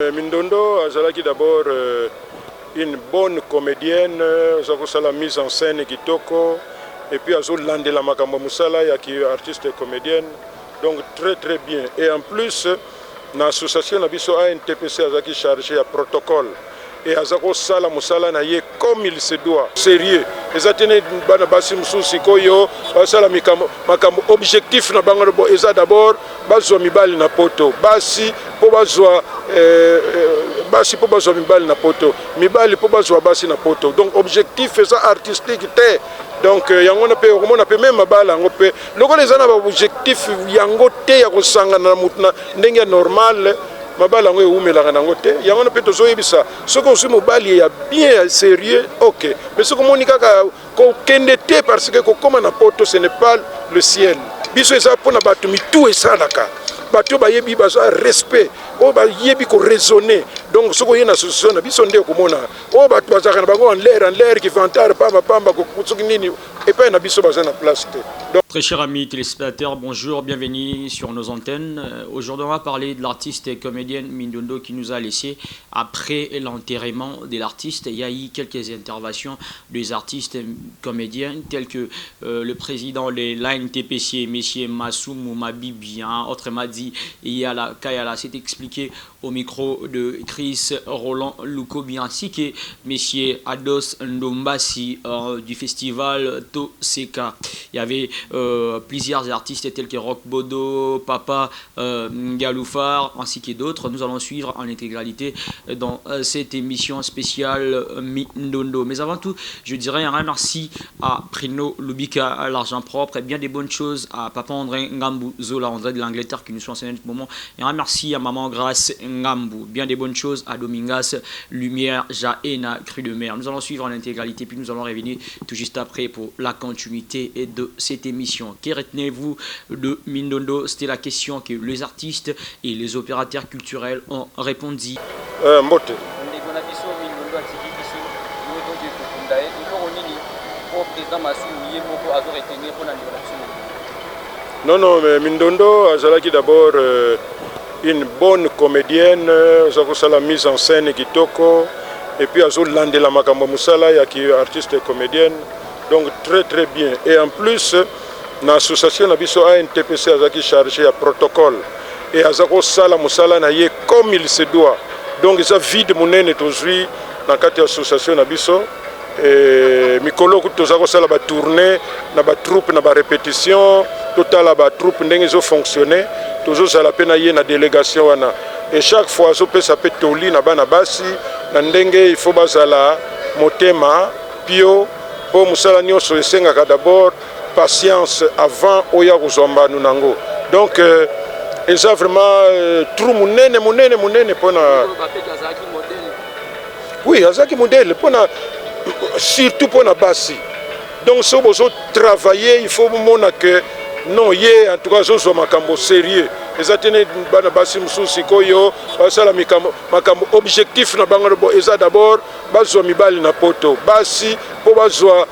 Mindondo azalaki d'abord une bonne comédienne, la mise en scène kitoko, et puis la makambo musala qui est artiste et comédienne, donc très bien. Et en plus, l'association Nabiso ANTPC azaki chargé à protocole. Et azako sala musala na ye comme il se doit, sérieux. Ezatene bana basi mususi koyo basala makambo objectif na bango bo eza d'abord bazwa mibali na poto basi po bazwa mibali na poto mibali po bazwa basi na poto, donc objectif eza artistique te. Donc yango na pe komona pe même mabala yango pe loko les ana ba objectif yango te ya kosanga na mutuna ndenge normal mabala ngo eumelaka nango te yango na pe tozoyebisa soko osi mobali ya bien sérieux, ok, mais soko moni kaka ko kende te parce que kokoma na poto ce n'est pas le ciel. Biso eza pona batu mitu esalaka bato bayebi baza respect o bayebi ko raisonner, donc soko yena association na biso nde komona o bato bazaka na bango en l'air qui vantare pamba ko soki nini et pas na biso baza na place te. Très chers amis téléspectateurs, bonjour, bienvenue sur nos antennes. Aujourd'hui, on va parler de l'artiste et comédienne Mindondo qui nous a laissé après l'enterrement de l'artiste. Il y a eu quelques interventions des artistes et comédiens tels que le président de l'ANTPC, M. Massoumou Mabibian, autrement dit, Yala Kayala, s'est expliqué au micro de Chris Roland Lukobi, ainsi que M. Ados Ndombasi du festival Toseka. Il y avait plusieurs artistes tels que Rock Bodo, Papa Ngaloufar, ainsi que d'autres. Nous allons suivre en intégralité dans cette émission spéciale Mindondo. Mais avant tout, je dirais un merci à Prino Lubika, à l'argent propre, et bien des bonnes choses à Papa André Ngambou, Zola André de l'Angleterre qui nous sont enseignés en ce moment. Et un merci à Maman Grâce Ngambou, bien des bonnes choses à Domingas, Lumière, Jaena, Cru de Mer. Nous allons suivre en intégralité, puis nous allons revenir tout juste après pour la continuité de cette émission. Que retenez-vous de Mindondo? C'était la question que les artistes et les opérateurs culturels ont répondu. Mbote. Non, mais Mindondo azalaki d'abord une bonne comédienne, la mise en scène kitoko, et puis la makambo musala qui est artiste et comédienne, donc très bien. Et en plus, l'association Nabiso ANTPC azaki chargé à protocole et azako sala musala na ye comme il se doit, donc ça vide monene tozui na kati association Nabiso et mikolo tozako sala ba tourner na ba troupe na ba répétition totala ba troupe ndenge zo fonctionner tozo sala pe na ye na délégation wana, et chaque fois zo pe ça peut toli na bana basi na ndenge il faut bazala motema pio po musala nyonso esengaka d'abord patience avant oya kozomba nunango, donc eza vraiment trou munene pona oui azaki modèle pona surtout pona basi, donc so bozo travailler il faut mona que non ye en tout cas zo makambo sérieux ezatene bana basi mususi koyo basala makambo objectif na bango bo eza d'abord bazwa mibali na poto basi po bazwa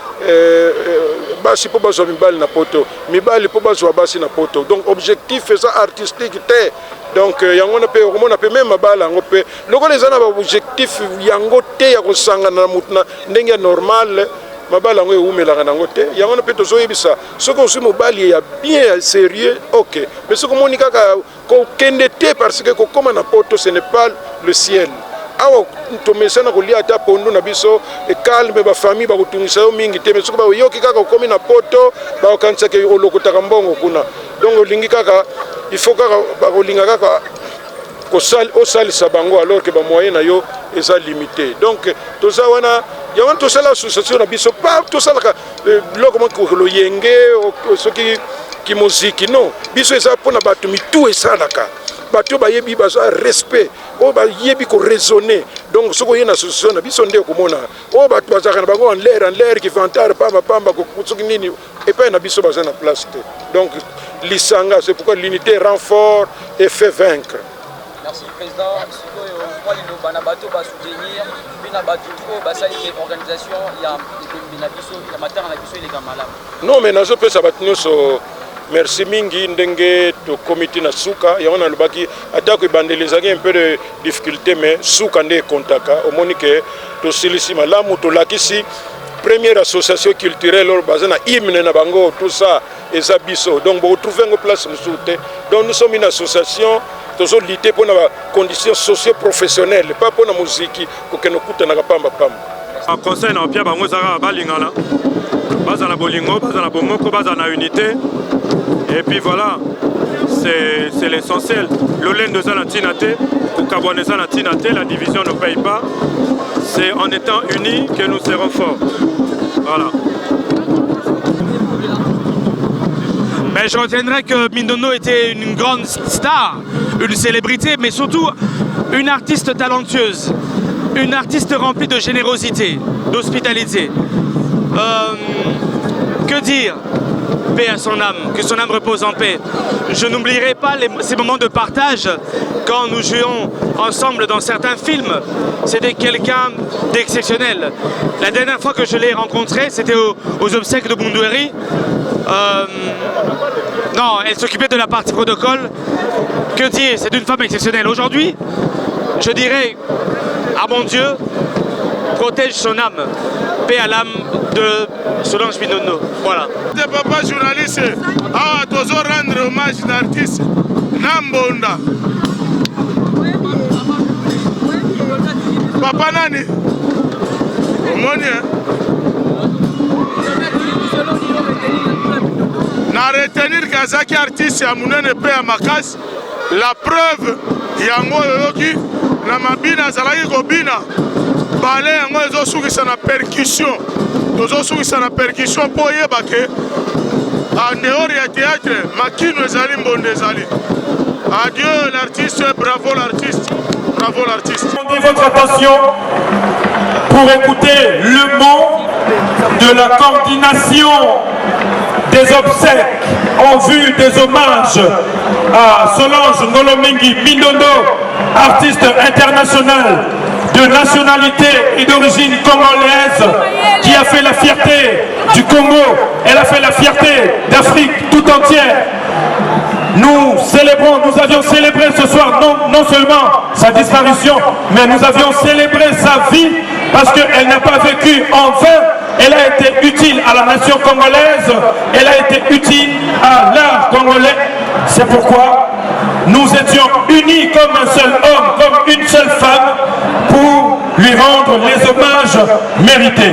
mibali na poto mibali po bazwa basi na poto, donc objectif eza artistique te. Donc yango na pe komona pe même mabala yango pe loko les ana ba objectif yango te ya kosanga na mutuna ndenge normal mabala ngo eumelaka nango te yango na pe tozoyebisa soko osi mobali ya bien sérieux, ok, mais soko moni kaka ko kende te parce que kokoma na poto ce n'est pas le ciel. Awa tomesana kolia ata pondo na biso e calme ba famille ba kutungisa yo mingi te, mais soko ba yoki kaka komi na poto ba kanisa ke olokotaka mbongo kuna, donc olingi kaka il faut kaka ba kolinga kaka osalisa bango alors que ba moyen na yo eza limité, donc toza wana yango tosala association na biso pas tosalaka biloko moko loyenge soki ki muziki non, biso eza pona bato mitu esalaka bato bayebi baza respect o bayebi ko raisonner, donc soko yena association na biso nde komona o bato bazaka na bango en l'air qui vantare pamba ko soki nini et pas na biso baza na place te, donc lisanga, c'est pourquoi l'unité rend fort et fait vaincre. Merci président. Non mais nazo pesa bato nyonso merci mingi ndenge to comité na suka yango na lobaki atako ebandelezaki un peu de difficulté mais suka nde kontaka omoni ke to silisi malamu to lakisi première association culturelle or bazana hymne na bango tout ça eza biso donc bo trouver une place musuté donc nous sommes une association toujours lutter pour na conditions socio-professionnelles pas pour la musique ko keno kuta na pamba pamba en conseil na pia bango zaka balingana baza na bolingo baza na bomoko baza na unité et puis voilà c'est l'essentiel l'olène de Zanatinate Kokabouane Zanatinate la division ne paye pas c'est en étant unis que nous serons forts voilà. Mais je retiendrai que Mindondo était une grande star, une célébrité, mais surtout une artiste talentueuse, une artiste remplie de générosité, d'hospitalité. Que dire? Paix à son âme, que son âme repose en paix. Je n'oublierai pas ces moments de partage quand nous jouions ensemble dans certains films. C'était quelqu'un d'exceptionnel. La dernière fois que je l'ai rencontré, c'était aux obsèques de Bundoueri. Non, elle s'occupait de la partie protocole. Que dire, c'est une femme exceptionnelle. Aujourd'hui, je dirais à mon Dieu, protège son âme. Paix à l'âme de Solange Mindondo. Voilà. Papa journaliste, ah, tous rendre hommage à l'artiste Nambonda. Papa Nani, na retenir Kazaki artiste ya munene pe ya makasi. La preuve yango yoki na mabina zalaki kobina bale yango ezosukisa na percussion. Tozosukisa na percussion po yeba ke en dehors ya théâtre makino ezali mbonde ezali. Adieu l'artiste, bravo l'artiste. Bravo l'artiste. Votre attention pour écouter le mot de la coordination des obsèques en vue des hommages à Solange Ngolomingi Mindondo, artiste international de nationalité et d'origine congolaise, qui a fait la fierté du Congo, elle a fait la fierté d'Afrique tout entière. Nous célébrons, nous avions célébré ce soir non seulement sa disparition, mais nous avions célébré sa vie parce qu'elle n'a pas vécu en vain. Elle a été utile à la nation congolaise, elle a été utile à l'art congolais. C'est pourquoi nous étions unis comme un seul homme, comme une seule femme, pour lui rendre les hommages mérités.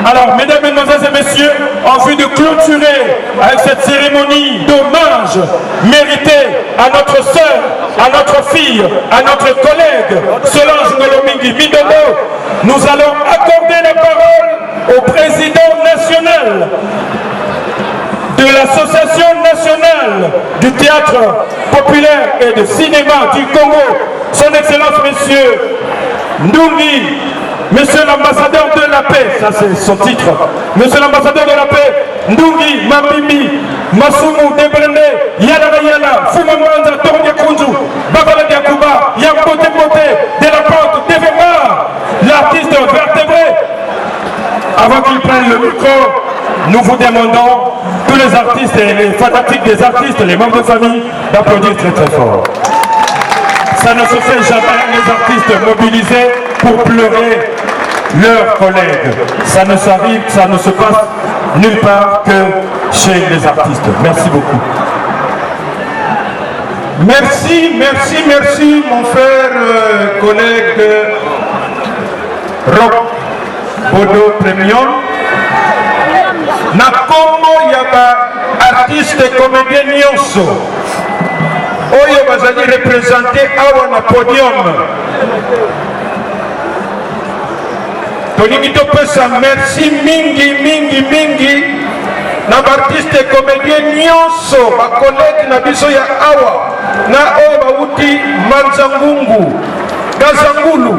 Alors, mesdames, mesdemoiselles et messieurs, en vue de clôturer avec cette cérémonie d'hommage mérité à notre sœur, à notre fille, à notre collègue Solange Ngolomingi Mindondo, nous allons accorder la parole au président national de l'Association nationale du théâtre populaire et de cinéma du Congo, son Excellence Monsieur Ndungi, Monsieur l'ambassadeur de la paix, ça c'est son titre, Monsieur l'ambassadeur de la paix, Ndungi Mabimi, Masumu Debrene, Yala Yala, Fumamanza, Tonya Kunzu, Babala Diakouba, Yambote Bote, de la Porte, Devema, l'artiste vertébré. Avant qu'il prenne le micro, nous vous demandons, tous les artistes et les fanatiques des artistes, les membres de famille, d'applaudir très très fort. Ça ne se fait jamais, les artistes mobilisés pour pleurer leurs collègues. Ça ne se passe nulle part que chez les artistes. Merci beaucoup. Merci, merci, merci, mon frère, collègue Rock Bodo Premium. Na Congo, il y a artiste et comédien nyonso. Oyo bazali représenté awa na podium. Tolingi topesa merci mingi na artiste et comédien nyonso ba collègue na biso ya awa na oyo bauti Manzangungu Gazangulu.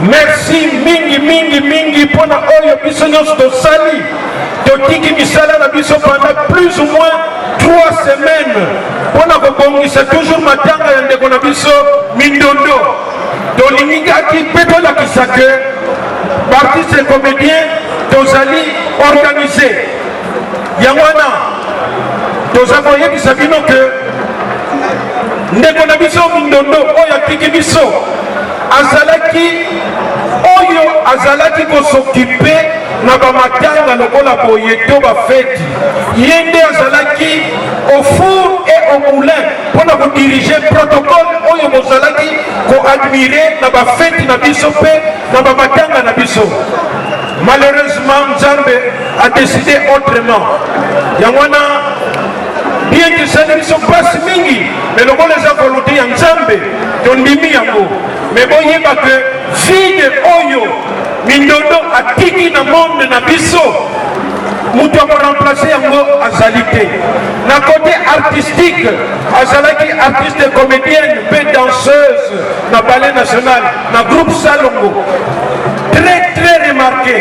Merci mingi pona oyo biso nyonso tosali totiki misala na biso pendant plus ou moins 3 semaines pona kobongisa toujours matanga ya ndeko na biso Mindondo. Tolingaki mpe tolakisa ke baartiste et comédien tozali organisé yango wana toza koyebisa bino ke ndeko na biso Mindondo oyo atiki biso azalaki kosokipe na bamatanga lokola boye to bafeti ye nde azalaki au four et au moulin mpona kodirige protocole oyo bozalaki koadmire na bafeti na biso mpe na bamatanga na biso. Malheureusement Nzambe a décidé autrement yango wana bien que ça ne soit pas mingi mais le bon les volonté ya Nzambe tondimi yango mais boyeba que vide oyo Mindondo atiki na monde na biso mutu remplacer yango azali te. Na côté artistique azalaki artiste comédienne pe danseuse na ballet national na groupe Salongo très remarqué.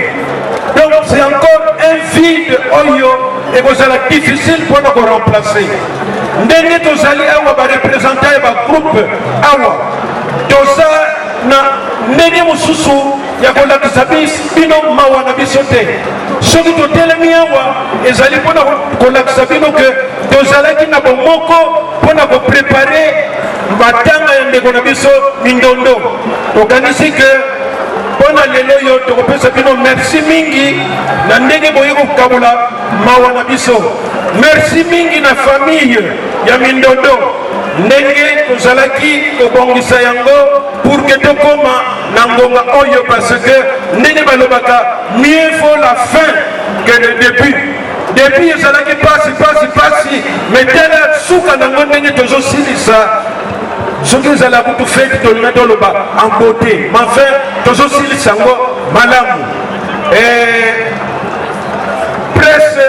Donc c'est encore un vide oyo et vous allez difficile pour nous remplacer. Ndenge tozali awa ba représenter ba groupe awa toza na ndenge mususu ya kolakisa bino mawa na biso te. Soki totelemi awa ezali mpona kolakisa bino ke tozalaki na bomoko mpona koprepare matanga ya ndeko na biso Mindondo. Tokanisi ke mpona lelo yo tokopesa bino merci mingi na ndenge boye kokabola mawa na biso. Merci mingi na famille ya Mindondo ndenge tozalaki kobongisa yango pour que tokoma na ngonga oyo parce que ndenge balobaka mieux vaut la fin que le début. Depuis ezalaki pasi mais tala suka nango ndenge tozosilisa soki ezala kutu feti tolinga toloba en beauté mais enfin tozosilisa yango malamu. Presse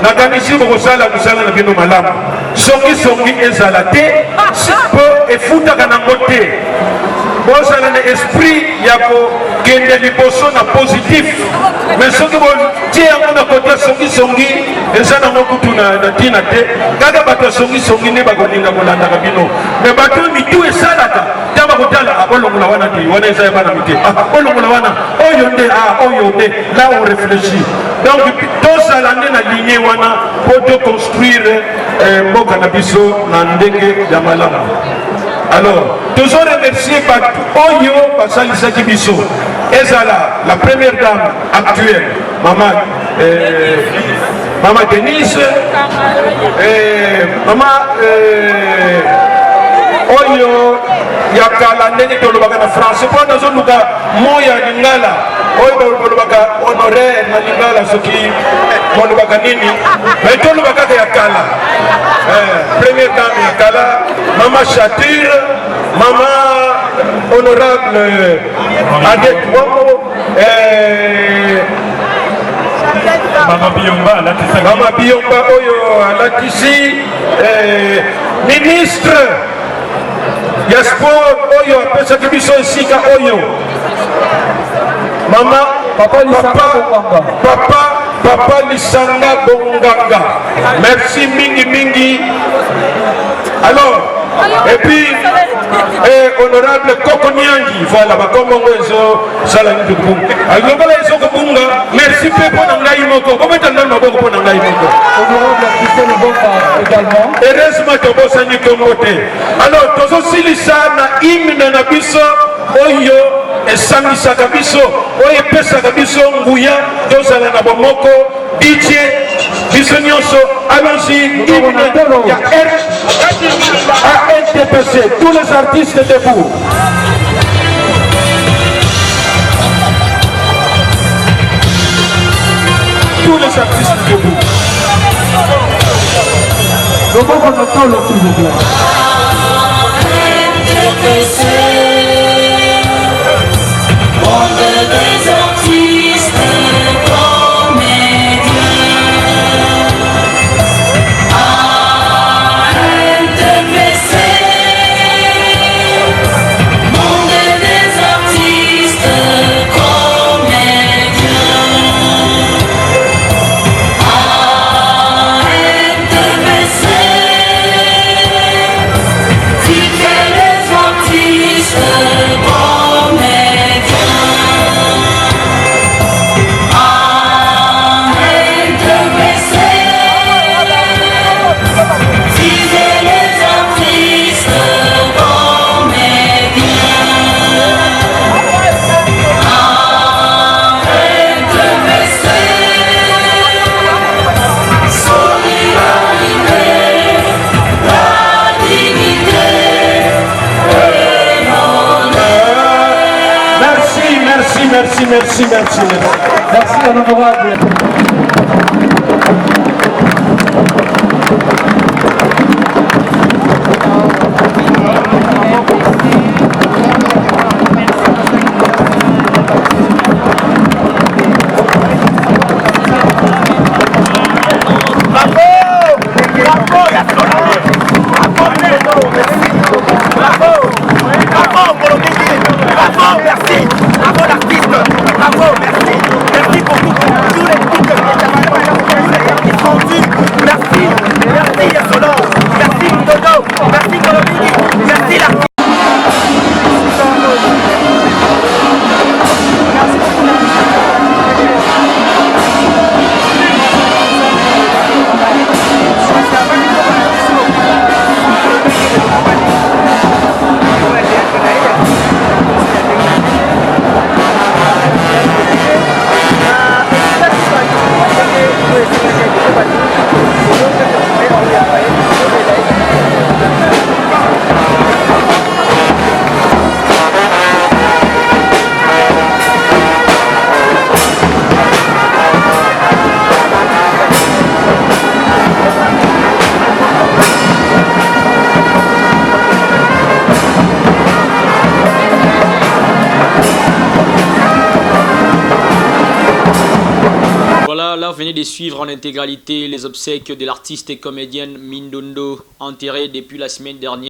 nakanisi bokosala mosala na bino malamu songisongi ezala te po efutaka nango te. Bozala na esprit ya kokende liboso na positif mais soki botie yango na kota songisongi eza nango kutu na ntina te kaka bato ya songisongi nde bakolinga kolandaka bino mais bato oyo mitu esalaka ta bakotala bolongola wana te wana eza ya bana mike bolongola wana oyo nde là on réfléchit. Donc tozala nde na ligne wana po toconstruire mboka na biso na ndenge ya malamu. Alors, toujours remercier par Oyo Basalisaki Biso. Ezala, la première dame actuelle, Maman Denise, Maman Oyo Yakala Nene Tolobaka na France. Pour nous, nous avons Moya Lingala, Oyo Tolobaka honoré na Lingala, ce qui Tolobaka Nini, mais Tolobaka Yakala. Première dame Yakala, Maman Chatir, Maman honorable Adet Wamo, Maman Biomba Oyo Alatisi, ministre Yaspor Oyo Apesa Kibiso Sika Oyo, Maman Papa Lisanga Bonganga. Merci mingi. Alors, et puis, honorable Koko Nyangi, voilà, Bakomongo Ezo, Salani de Bunga. Alors, Ezo Bunga, merci peu pour Nangaï Moko. Comment est-ce que pour Nangaï Moko? Honorable Christelle Bonga également. Heureusement que vous avez commoté. Alors, tous aussi, les sana, hymne Nabiso, Oyo, et Samisaka Biso, Oyo Pesaka Biso, Ngouya, Dosala Nabomoko, DJ, Bisonyoso, allons-y, hymne, il y a RTPC, tous les artistes debout. Tous les artistes debout. Le bon protocole, s'il vous plaît. Monde des artistes, comédiens. merci, merci, merci. Merci, honorable. Là, venez de suivre en intégralité les obsèques de l'artiste et comédienne Mindondo, enterrée depuis la semaine dernière.